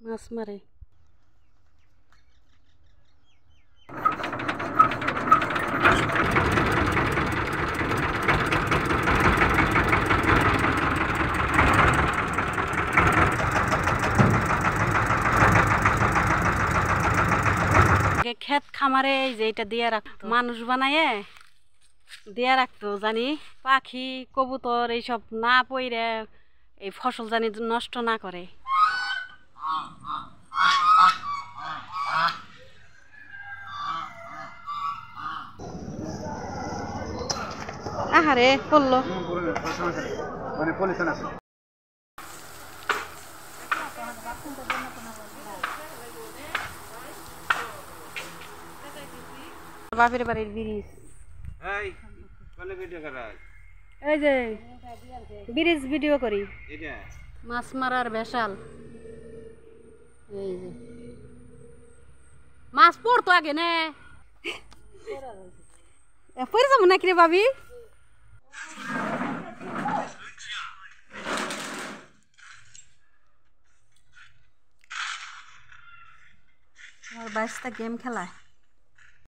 মাছ মারে ক্ষেত খামারে এই যে এটা দিয়ে রাখতো মানুষ বানায় দিয়ে রাখতো জানি পাখি কবুতর এইসব না পইরে এই ফসল জানি নষ্ট না করে আহারে পড়লো বাপের বাড়ির ব্রিজ এই যে ব্রিজ ভিডিও করি মাছ মারার বেশাল এই যে মাছ পড়তো আগে নে পড়ে যাবো নাকি রে ভাবি আমার বাইশটা গেম খেলায়